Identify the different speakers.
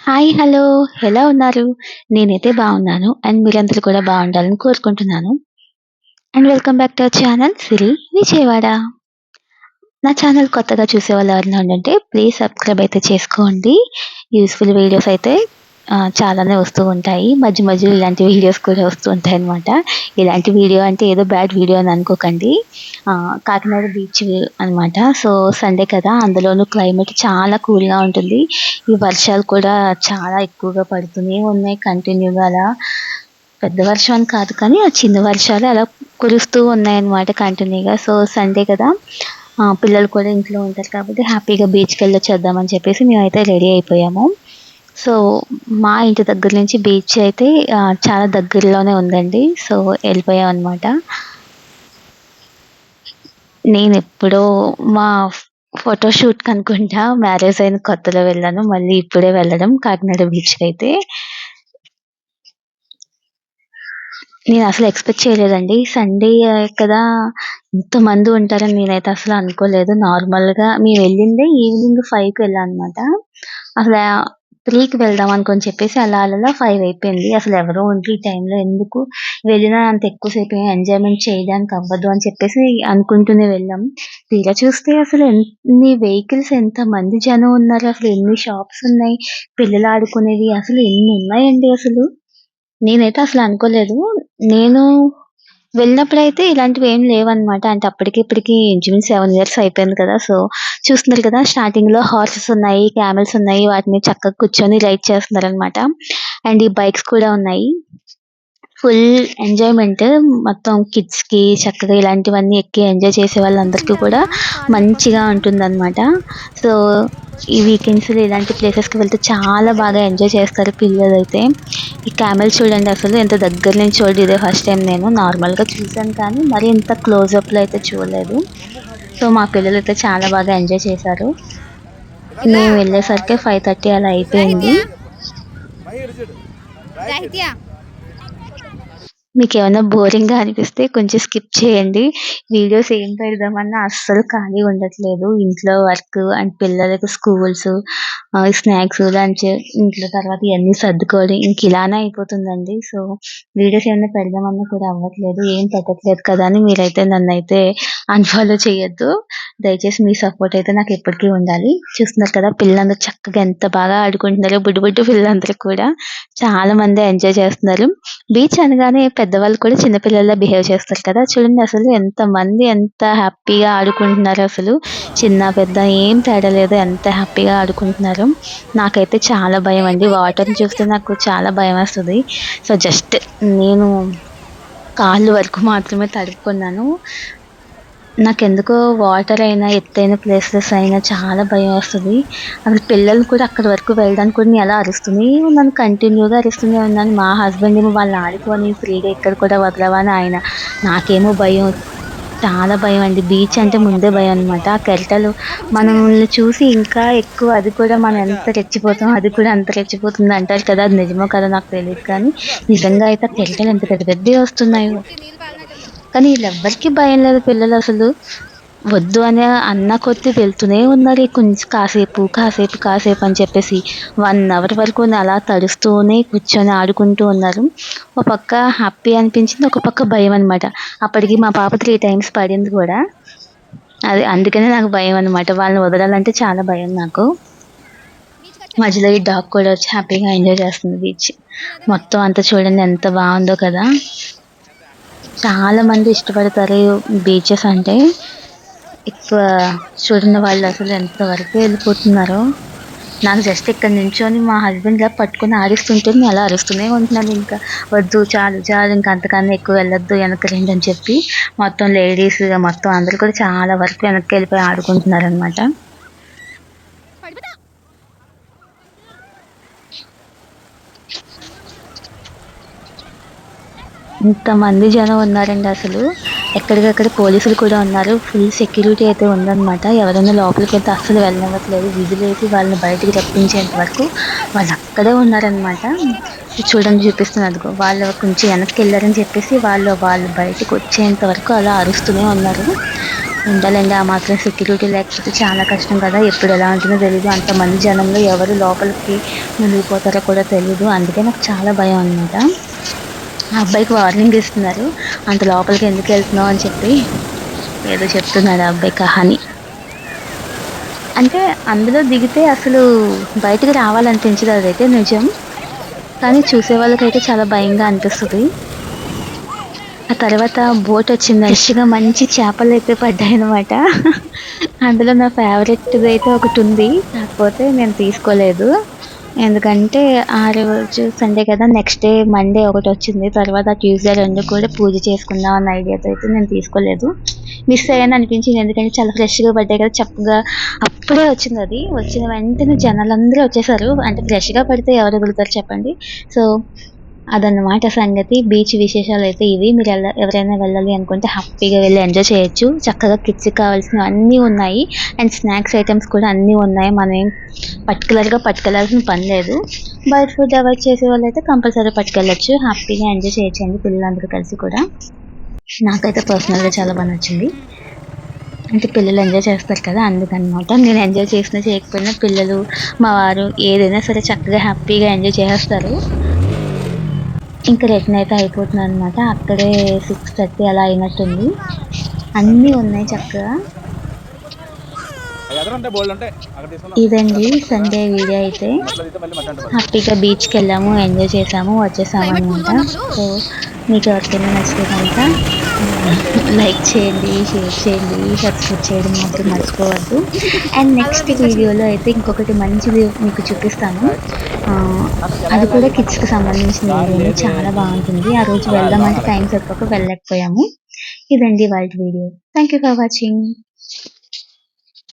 Speaker 1: Hi! Hello! ఎలా ఉన్నారు? నేనైతే బాగున్నాను. అండ్ మీరందరూ కూడా బాగుండాలని కోరుకుంటున్నాను. And welcome back to our channel Siri Vijayawada. నా ఛానల్ కొత్తగా చూసేవాళ్ళు ఎవరైనా ఉండుంటే ప్లీజ్ సబ్స్క్రైబ్ అయితే చేసుకోండి. యూజ్‌ఫుల్ వీడియోస్ అయితే చాలానే వస్తూ ఉంటాయి. మధ్య మధ్యలో ఇలాంటి వీడియోస్ కూడా వస్తూ ఉంటాయన్నమాట. ఇలాంటి వీడియో అంటే ఏదో బ్యాడ్ వీడియో అని అనుకోకండి. కాకినాడ బీచ్ అనమాట. సో, సండే కదా! అందులోనూ క్లైమేట్ చాలా కూల్‌గా ఉంటుంది. ఈ వర్షాలు కూడా చాలా ఎక్కువగా పడుతూనే ఉన్నాయి కంటిన్యూగా అలా. పెద్ద వర్షం అని కాదు కానీ, ఆ చిన్న వర్షాలు అలా కురుస్తూ ఉన్నాయన్నమాట కంటిన్యూగా. సో, సండే కదా! పిల్లలు కూడా ఇంట్లో ఉంటారు కాబట్టి హ్యాపీగా బీచ్‌కెళ్ళొచ్చేద్దామని చెప్పేసి మేమైతే రెడీ అయిపోయాము. సో, మా ఇంటి దగ్గర నుంచి బీచ్ అయితే చాలా దగ్గరలోనే ఉందండి. సో, ఎళ్ళిపోయామనమాట. నేనెప్పుడో మా ఫోటోషూట్‌కనుకుంటా మ్యారేజ్ అయిన కొత్తలో వెళ్ళాను. మళ్ళీ ఇప్పుడే వెళ్ళడం కాకినాడ బీచ్‌కైతే. నేనసలు ఎక్స్‌పెక్ట్ చేయలేదండి. సండే కదా! ఇంతమంది ఉంటారని నేనైతే అసలు అనుకోలేదు. నార్మల్‌గా మేమెళ్ళిందే ఈవినింగ్ 5కి వెళ్ళామనమాట. అసలా 3కి వెళ్దాం అనుకోని చెప్పేసి అలా 5 అయిపోయింది. అసలెవరు ఉండరు ఈ టైంలో ఎందుకు వెళ్ళినా అంత ఎక్కువ సేపు ఎంజాయ్‌మెంట్ చేయడానికి అవ్వదు అని చెప్పేసి అనుకుంటూనే వెళ్ళాం. తీరా చూస్తే అసలు ఎన్ని వెహికల్స్ ఎంతమంది జనం ఉన్నారు. అసలు ఎన్ని షాప్స్ ఉన్నాయి. పిల్లలు ఆడుకునేవి అసలు ఎన్నున్నాయండి అసలు. నేనైతే అసలు అనుకోలేదు. నేను వెళ్ళినప్పుడైతే ఇలాంటివేమి లేవనమాట. అంటే అప్పటికి ఇప్పటికి ఇంచుమించు 7 ఇయర్స్ అయిపోయింది కదా! సో, చూస్తున్నారు కదా! స్టార్టింగ్‌లో హార్సెస్ ఉన్నాయి, క్యామెల్స్ ఉన్నాయి. వాటి మీద చక్కగా కూర్చొని రైడ్ చేస్తున్నారనమాట. అండ్ ఈ బైక్స్ కూడా ఉన్నాయి. ఫుల్ ఎంజాయ్‌మెంట్ మొత్తం కిడ్స్‌కి చక్కగా ఇలాంటివన్నీ ఎక్కి ఎంజాయ్ చేసే వాళ్ళందరికీ కూడా మంచిగా ఉంటుందనమాట. సో, ఈ వీకెండ్స్‌లో ఇలాంటి ప్లేసెస్‌కి వెళ్తే చాలా బాగా ఎంజాయ్ చేస్తారు పిల్లలైతే. ఈ క్యామెల్ చూడండి అసలు ఎంత దగ్గర నుంచి చూడడం ఇదే ఫస్ట్ టైం నేను. నార్మల్‌గా చూసాను కానీ మరీ ఇంత క్లోజప్‌లో అయితే చూడలేదు. సో, మా పిల్లలైతే చాలా బాగా ఎంజాయ్ చేశారు. మేము వెళ్ళేసరికి 5:30 అలా అయిపోయింది. మీకేమన్నా బోరింగ్‌గా అనిపిస్తే కొంచెం స్కిప్ చేయండి. వీడియోస్ ఏం పెడదామన్నా అస్సలు ఖాళీ ఉండట్లేదు. ఇంట్లో వర్క్ అండ్ పిల్లలకి స్కూల్స్, స్నాక్స్, లంచ్ ఇంట్లో తర్వాత ఇయన్నీ సర్దుకోవడం ఇంక ఇలానే అయిపోతుందండి. సో, వీడియోస్ ఏమన్నా పెడదామన్నా కూడా అవ్వట్లేదు. ఏం పెట్టట్లేదు కదా! అని మీరైతే నన్నైతే అన్‌ఫాలో చేయొద్దు. దయచేసి మీ సపోర్ట్ అయితే నాకు ఎప్పటికీ ఉండాలి. చూస్తున్నారు కదా! పిల్లలందరూ చక్కగా ఎంత బాగా ఆడుకుంటున్నారో బుడ్డి బుడ్డి పిల్లలందరూ కూడా. చాలా మంది ఎంజాయ్ చేస్తున్నారు. బీచ్ అనగానే పెద్దవాళ్ళు కూడా చిన్న పిల్లల్లా బిహేవ్ చేస్తారు కదా! చూడండి అసలు ఎంతమంది ఎంత హ్యాపీగా ఆడుకుంటున్నారో అసలు. చిన్న, పెద్ద ఏం తేడా లేదు. ఎంత హ్యాపీగా ఆడుకుంటున్నారో. నాకైతే చాలా భయమండి. వాటర్‌ని చూస్తే నాకు చాలా భయమేస్తది. సో, జస్ట్ నేను కాళ్ళు వరకు మాత్రమే తడుపుకున్నాను. నాకెందుకో వాటర్ అయినా, ఎత్తైన ప్లేసెస్ అయినా చాలా భయమేస్తది. అసలు పిల్లలు కూడా అక్కడి వరకు వెళ్ళడానికి కూడా నేను అలా అరుస్తూనే ఉన్నాను. కంటిన్యూగా అరుస్తూనే ఉన్నాను. మా హస్బెండ్ ఏమో వాళ్ళని ఆడుకొని ఫ్రీగా ఇక్కడ కూడా వదలవా అని ఆయన. నాకేమో భయం. చాలా భయమండి. బీచ్ అంటే ముందే భయమనమాట. ఆ కెరటాలు మనల్ని చూసి ఇంకా ఎక్కువ అది కూడా మనం ఎంత రెచ్చిపోతామో అది కూడా అంత రెచ్చిపోతుంది అంటారు కదా! అది నిజమో కాదో నాకు తెలీదు కానీ, నిజంగా అయితే ఆ కెరటాలు ఎంత పెద్ద పెద్దయి వస్తున్నాయో. కానీ ఈళ్ళెవ్వరికీ భయం లేదు పిల్లలసలు. వద్దు అని అన్న కొద్దీ వెళ్తూనే ఉన్నారు. కాసేపు అని చెప్పేసి 1 అవర్ వరకు అలా తడుస్తూనే కూర్చొని ఆడుకుంటూ ఉన్నారు. ఒక పక్క హ్యాపీ అనిపించింది. ఒక పక్క భయమనమాట. అప్పటికి మా పాప 3 టైమ్స్ పడింది గూడా. అది అందుకనే నాకు భయమనమాట. వాళ్ళని వదలాలంటే చాలా భయం నాకు. మధ్యలో ఈ డాగ్ కూడా వచ్చి హ్యాపీగా ఎంజాయ్ చేస్తుంది బీచ్. మొత్తం అంతా చూడండి ఎంత బావుందో కదా! చాలా మంది ఇష్టపడతారు బీచెస్ అంటే. ఎక్కువ చూడని వాళ్ళు అసలు ఎంత వరకు వెళ్ళిపోతున్నారో. నాకు జస్ట్ ఇక్కడ నించొని మా హస్బెండ్ ఇలా పట్టుకొని ఆడిస్తుంటే నేను అలా అరుస్తూనే ఉంటున్నాను ఇంకా. వద్దు చాలు చాలు ఇంక అంతకన్నా ఎక్కువ వెళ్ళొద్దు వెనక్కి రండి అని చెప్పి. మొత్తం లేడీస్ మొత్తం అందరూ కూడా చాలా వరకు వెనక్కి వెళ్ళిపోయి ఆడుకుంటున్నారనమాట. ఇంతమంది జనం ఉన్నారండి అసలు. ఎక్కడికక్కడ పోలీసులు కూడా ఉన్నారు. ఫుల్ సెక్యూరిటీ అయితే ఉందనమాట. ఎవరైనా లోపలికెళ్తే అస్సలు వెళ్ళనివ్వట్లేదు. విజిలేసి వాళ్ళని బయటికి రప్పించేంత వరకు వాళ్ళక్కడే ఉన్నారనమాట. చూడండి చూపిస్తున్నాను అదిగో. వాళ్ళు కొంచెం వెనక్కెళ్లారని చెప్పేసి వాళ్ళు బయటికొచ్చేంత వరకు అలా అరుస్తూనే ఉన్నారు. ఉండాలండి. ఆ మాత్రం సెక్యూరిటీ లేకపోతే చాలా కష్టం కదా! ఎప్పుడు ఎలా ఉంటుందో తెలీదు. అంతమంది జనంలో ఎవరు లోపలికి మునిగిపోతారో కూడా తెలీదు. అందుకే నాకు చాలా భయం అనమాట. ఆ అబ్బాయికి వార్నింగ్ ఇస్తున్నారు. అంత లోపలికి ఎందుకెళ్తున్నావు అని చెప్పి ఏదో చెప్తున్నాడు ఆ అబ్బాయి కహాని. అంటే అందులో దిగితే అసలు బయటికి రావాలనిపించదు, అదైతే నిజం. కానీ చూసే వాళ్ళకైతే చాలా భయంగా అనిపిస్తది. ఆ తర్వాత బోటొచ్చిందండి. ఫ్రెష్‌గా మంచి చేపలైతే పడ్డాయనమాట. అందులో నా ఫేవరెట్‌దైతే ఒకటుంది. కాకపోతే నేను తీసుకోలేదు. ఎందుకంటే ఆ రోజు సండే కదా! నెక్స్ట్ డే మండే ఒకటొచ్చింది. తర్వాత ట్యూస్‌డే 2 కూడా పూజ చేసుకుందాం అన్న ఐడియాతో అయితే నేను తీసుకోలేదు. మిస్ అయ్యాను అనిపించింది. ఎందుకంటే చాలా ఫ్రెష్‌గా పడ్డాయి కదా! చక్కగా అప్పుడే వచ్చిందది. వచ్చిన వెంటనే జనాలందరూ వచ్చేసారు. అంటే ఫ్రెష్‌గా పడితే ఎవరు వదులుతారు చెప్పండి. సో, అదన్నమాట సంగతి. బీచ్ విశేషాలైతే ఇవి. ఎవరైనా వెళ్ళాలి అనుకుంటే హ్యాపీగా వెళ్లి ఎంజాయ్ చేయొచ్చు. చక్కగా కిడ్స్‌కి కావాల్సినవన్నీ ఉన్నాయి. అండ్ స్నాక్స్ ఐటెమ్స్ కూడా అన్నీ ఉన్నాయి. మనమేం పర్టిక్యులర్‌గా పట్టుకెళ్ళాల్సిన పని లేదు. బయట ఫుడ్ అవాయిడ్ చేసేవాళ్ళైతే కంపల్సరీ పట్టుకెళ్ళొచ్చు. హ్యాపీగా ఎంజాయ్ చేయొచ్చండి పిల్లలందరూ కలిసి కూడా. నాకైతే పర్సనల్‌గా చాలా బా నచ్చింది. అంటే పిల్లలు ఎంజాయ్ చేస్తారు కదా! అందుకనమాట. నేను ఎంజాయ్ చేసినా చేయకపోయినా పిల్లలు, మా వారు ఏదైనా సరే చక్కగా హ్యాపీగా ఎంజాయ్ చేసేస్తారు. ఇంక రిటర్న్ అయితే అయిపోతున్నాననమాట. అక్కడే 6:30 అలా అయినట్టుంది. అన్నీ ఉన్నాయి చక్కగా. ఇదండి సండే వీడియో అయితే. హ్యాపీగా బీచ్‌కెళ్ళాము, ఎంజాయ్ చేసాము, వచ్చేసామనమాట. సో, మీకెవరికైనా నచ్చితే గనక లైక్ చేయండి, షేర్ చేయండి, సబ్స్క్రైబ్ చేయడం మాత్రం మర్చిపోవద్దు. అండ్ నెక్స్ట్ వీడియోలో అయితే ఇంకొకటి మంచిది మీకు చూపిస్తాను. ఆహ్, అది కూడా కిడ్స్‌కి సంబంధించిన వీడియోనే. చాలా బావుంటుంది. ఆ రోజు వెళ్దామంటే టైం సరిపోక వెళ్ళలేకపోయాము. ఇదండి ఇవాల్టి video. Thank you for watching.